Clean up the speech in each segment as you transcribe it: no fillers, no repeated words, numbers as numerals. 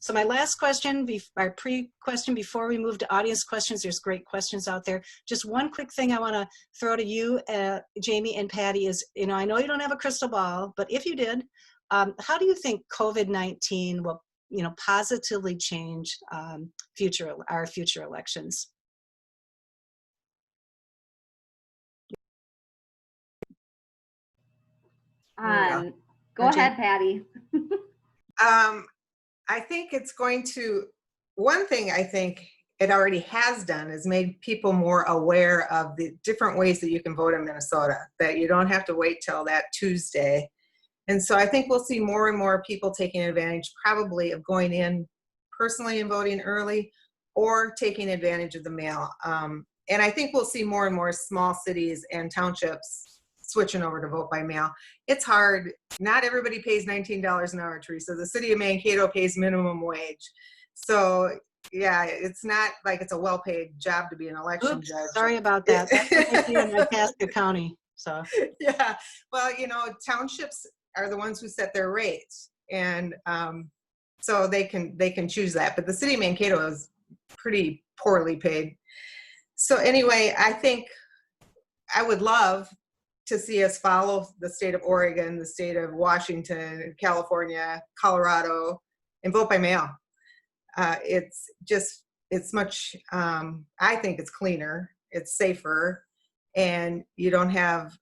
So my last question, our pre-question before we move to audience questions, there's great questions out there. Just one quick thing I want to throw to you, Jamie and Patty, is, I know you don't have a crystal ball, but if you did, how do you think COVID-19 will, positively change our future elections? Go ahead, Patty. I think it's going to, one thing I think it already has done is made people more aware of the different ways that you can vote in Minnesota, that you don't have to wait till that Tuesday. And so I think we'll see more and more people taking advantage probably of going in personally and voting early, or taking advantage of the mail. And I think we'll see more and more small cities and townships switching over to vote by mail. It's hard. Not everybody pays $19 an hour, Teresa. The city of Mankato pays minimum wage. So yeah, it's not like it's a well-paid job to be an election judge. Sorry about that. That's what they do in Itasca County. So yeah, well, townships are the ones who set their rates, and so they can choose that. But the city of Mankato is pretty poorly paid. So anyway, I think I would love to see us follow the state of Oregon, the state of Washington, California, Colorado, and vote by mail. It's much, I think it's cleaner, it's safer, and you don't have,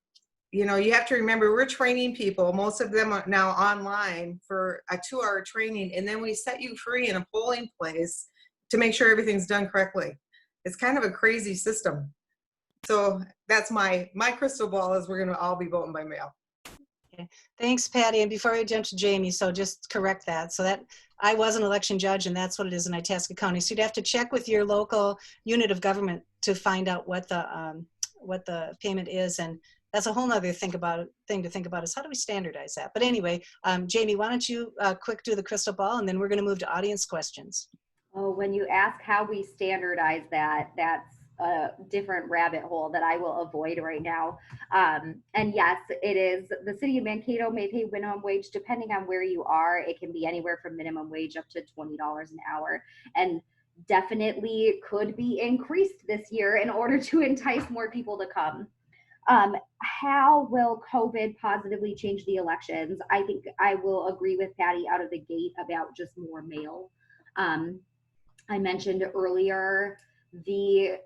you have to remember, we're training people, most of them are now online for a 2-hour training, and then we set you free in a polling place to make sure everything's done correctly. It's kind of a crazy system. So that's my crystal ball, is we're going to all be voting by mail. Okay. Thanks, Patty. And before we jump to Jamie, so just correct that. So that I was an election judge, and that's what it is in Itasca County. So you'd have to check with your local unit of government to find out what the payment is, and that's a whole nother thing to think about is how do we standardize that. But anyway, Jamie, why don't you quick do the crystal ball, and then we're going to move to audience questions. Oh, when you ask how we standardize that, that's a different rabbit hole that I will avoid right now. And yes, it is. The city of Mankato may pay minimum wage depending on where you are. It can be anywhere from minimum wage up to $20 an hour, and definitely could be increased this year in order to entice more people to come. How will COVID positively change the elections? I think I will agree with Patty out of the gate about just more mail. I mentioned earlier the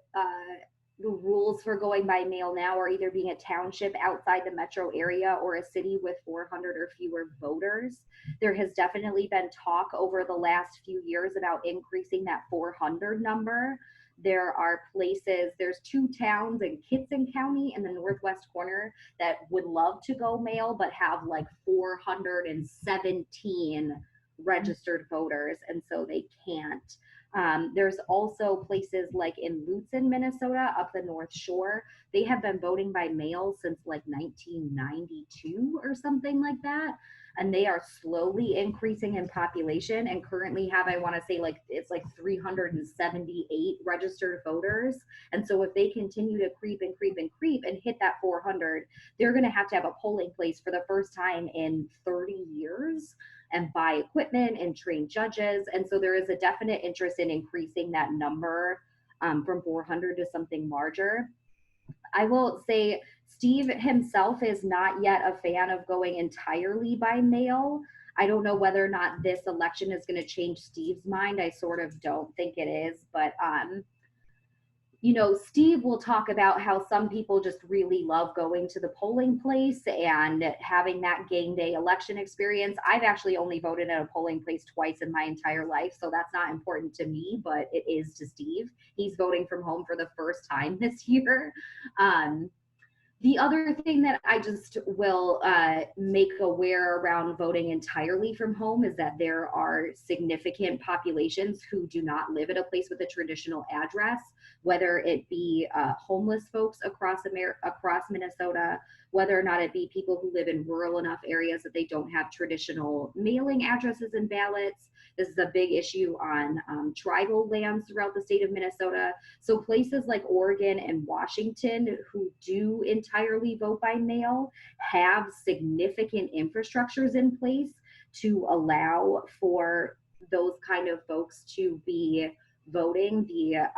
rules for going by mail now are either being a township outside the metro area or a city with 400 or fewer voters. There has definitely been talk over the last few years about increasing that 400 number. There are places, there's 2 towns in Kitson County in the northwest corner that would love to go mail, but have like 417 registered voters, and so they can't. There's also places like in Lutsen, Minnesota, up the North Shore. They have been voting by mail since like 1992 or something like that. And they are slowly increasing in population, and currently have, I want to say, it's like 378 registered voters. And so if they continue to creep and hit that 400, they're going to have a polling place for the first time in 30 years. And buy equipment and train judges. And so there is a definite interest in increasing that number from 400 to something larger. I will say Steve himself is not yet a fan of going entirely by mail. I don't know whether or not this election is going to change Steve's mind. I sort of don't think it is, but Steve will talk about how some people just really love going to the polling place and having that game day election experience. I've actually only voted at a polling place twice in my entire life, so that's not important to me, but it is to Steve. He's voting from home for the first time this year. The other thing that I just will make aware around voting entirely from home is that there are significant populations who do not live at a place with a traditional address, whether it be homeless folks across Minnesota, whether or not it be people who live in rural enough areas that they don't have traditional mailing addresses and ballots. This is a big issue on tribal lands throughout the state of Minnesota. So places like Oregon and Washington, who do entirely vote by mail, have significant infrastructures in place to allow for those kind of folks to be voting, the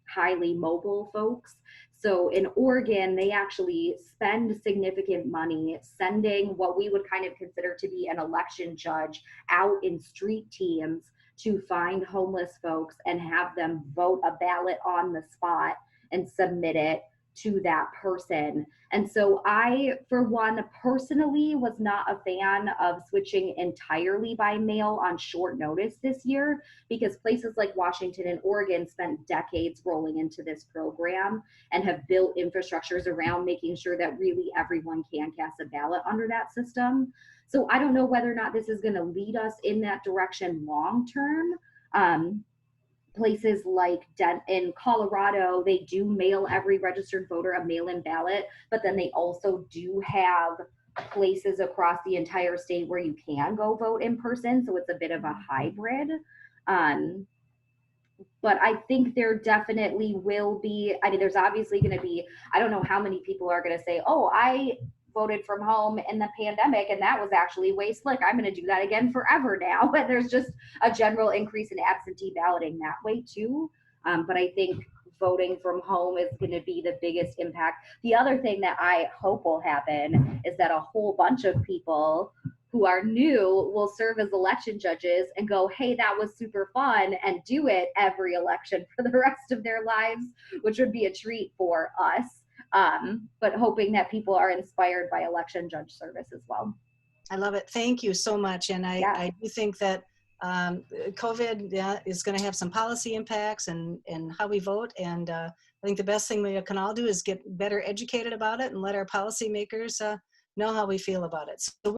highly mobile folks. So in Oregon, they actually spend significant money sending what we would kind of consider to be an election judge out in street teams to find homeless folks and have them vote a ballot on the spot and submit it to that person. And so I, for one, personally was not a fan of switching entirely by mail on short notice this year, because places like Washington and Oregon spent decades rolling into this program and have built infrastructures around making sure that really everyone can cast a ballot under that system. So I don't know whether or not this is going to lead us in that direction long term. Places like in Colorado, they do mail every registered voter a mail-in ballot, but then they also do have places across the entire state where you can go vote in person. So it's a bit of a hybrid. But I think there definitely will be, I mean, there's obviously going to be, I don't know how many people are going to say, oh, I voted from home in the pandemic and that was actually way slick. I'm going to do that again forever now. But there's just a general increase in absentee balloting that way too. But I think voting from home is going to be the biggest impact. The other thing that I hope will happen is that a whole bunch of people who are new will serve as election judges and go, hey, that was super fun, and do it every election for the rest of their lives, which would be a treat for us. But hoping that people are inspired by election judge service as well. I love it. Thank you so much. And I do think that COVID is going to have some policy impacts and how we vote. And I think the best thing we can all do is get better educated about it and let our policymakers know how we feel about it. So